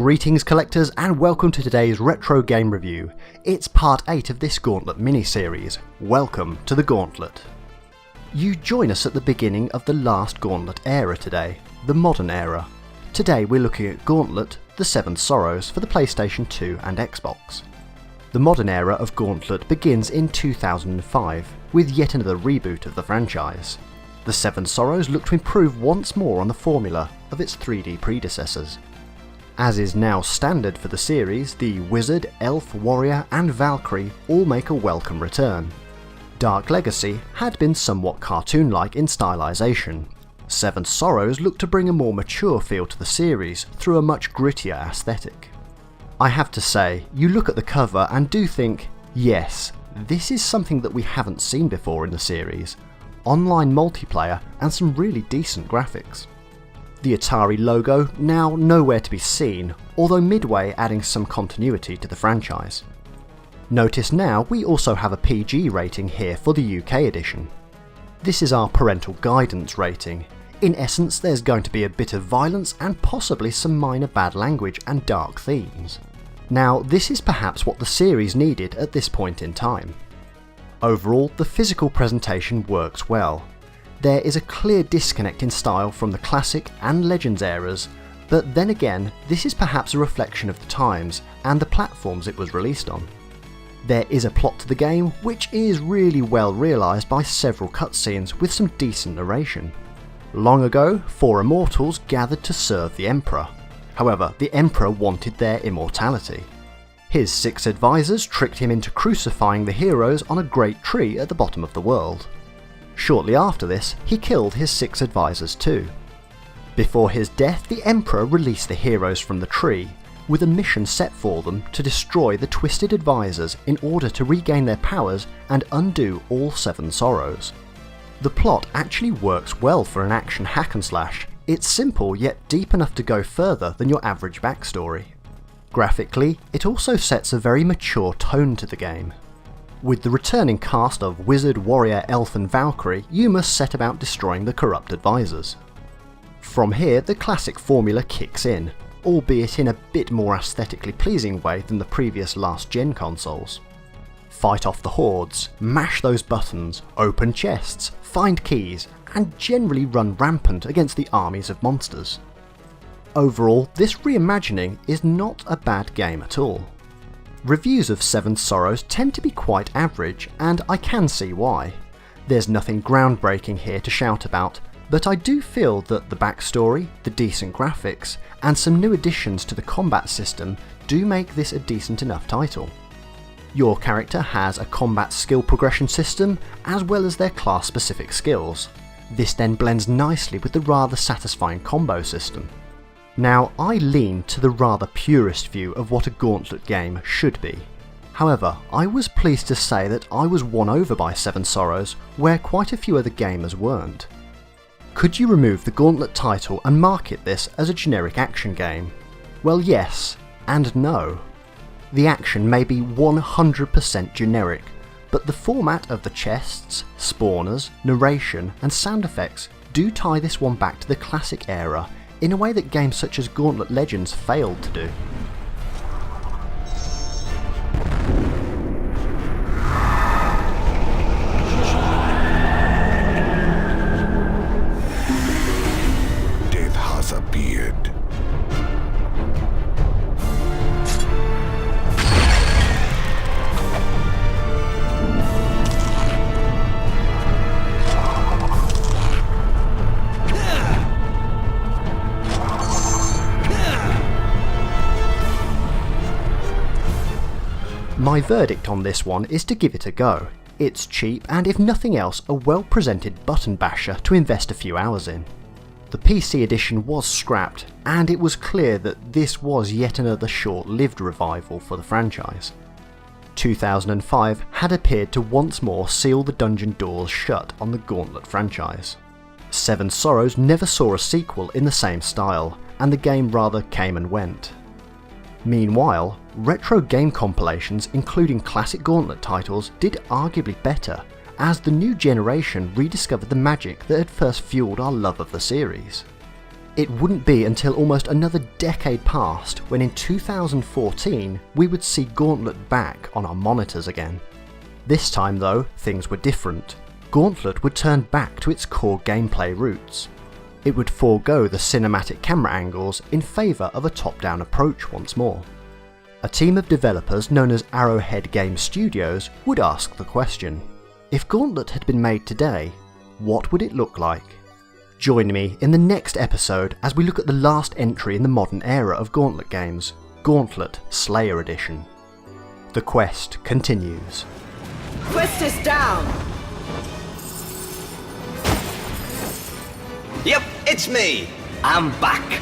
Greetings collectors and welcome to today's retro game review. It's part 8 of this Gauntlet mini-series. Welcome to the Gauntlet. You join us at the beginning of the last Gauntlet era today, the modern era. Today we're looking at Gauntlet The Seven Sorrows for the PlayStation 2 and Xbox. The modern era of Gauntlet begins in 2005 with yet another reboot of the franchise. The Seven Sorrows look to improve once more on the formula of its 3D predecessors. As is now standard for the series, the Wizard, Elf, Warrior and Valkyrie all make a welcome return. Dark Legacy had been somewhat cartoon-like in stylisation. Seven Sorrows look to bring a more mature feel to the series through a much grittier aesthetic. I have to say, you look at the cover and do think, yes, this is something that we haven't seen before in the series. Online multiplayer and some really decent graphics. The Atari logo now nowhere to be seen, although Midway adding some continuity to the franchise. Notice now we also have a PG rating here for the UK edition. This is our parental guidance rating. In essence, there's going to be a bit of violence and possibly some minor bad language and dark themes. Now, this is perhaps what the series needed at this point in time. Overall, the physical presentation works well. There is a clear disconnect in style from the Classic and Legends eras, but then again, this is perhaps a reflection of the times and the platforms it was released on. There is a plot to the game which is really well realised by several cutscenes with some decent narration. Long ago, 4 immortals gathered to serve the Emperor. However, the Emperor wanted their immortality. His 6 advisors tricked him into crucifying the heroes on a great tree at the bottom of the world. Shortly after this, he killed his 6 advisors too. Before his death, the Emperor released the heroes from the tree, with a mission set for them to destroy the twisted advisors in order to regain their powers and undo all 7 sorrows. The plot actually works well for an action hack and slash. It's simple yet deep enough to go further than your average backstory. Graphically, it also sets a very mature tone to the game. With the returning cast of Wizard, Warrior, Elf and Valkyrie, you must set about destroying the corrupt advisors. From here, the classic formula kicks in, albeit in a bit more aesthetically pleasing way than the previous last-gen consoles. Fight off the hordes, mash those buttons, open chests, find keys, and generally run rampant against the armies of monsters. Overall, this reimagining is not a bad game at all. Reviews of Seven Sorrows tend to be quite average, and I can see why. There's nothing groundbreaking here to shout about, but I do feel that the backstory, the decent graphics, and some new additions to the combat system do make this a decent enough title. Your character has a combat skill progression system, as well as their class-specific skills. This then blends nicely with the rather satisfying combo system. Now, I lean to the rather purist view of what a Gauntlet game should be. However, I was pleased to say that I was won over by Seven Sorrows, where quite a few other gamers weren't. Could you remove the Gauntlet title and market this as a generic action game? Well, yes, and no. The action may be 100% generic, but the format of the chests, spawners, narration and sound effects do tie this one back to the classic era in a way that games such as Gauntlet Legends failed to do. Death has appeared. My verdict on this one is to give it a go. It's cheap and if nothing else a well presented button basher to invest a few hours in. The PC edition was scrapped and it was clear that this was yet another short-lived revival for the franchise. 2005 had appeared to once more seal the dungeon doors shut on the Gauntlet franchise. Seven Sorrows never saw a sequel in the same style and the game rather came and went. Meanwhile, retro game compilations including classic Gauntlet titles did arguably better, as the new generation rediscovered the magic that had first fueled our love of the series. It wouldn't be until almost another decade passed when in 2014 we would see Gauntlet back on our monitors again. This time though, things were different. Gauntlet would turn back to its core gameplay roots. It would forego the cinematic camera angles in favour of a top-down approach once more. A team of developers known as Arrowhead Game Studios would ask the question, if Gauntlet had been made today, what would it look like? Join me in the next episode as we look at the last entry in the modern era of Gauntlet games, Gauntlet Slayer Edition. The quest continues. Quest is down! Yep, it's me. I'm back.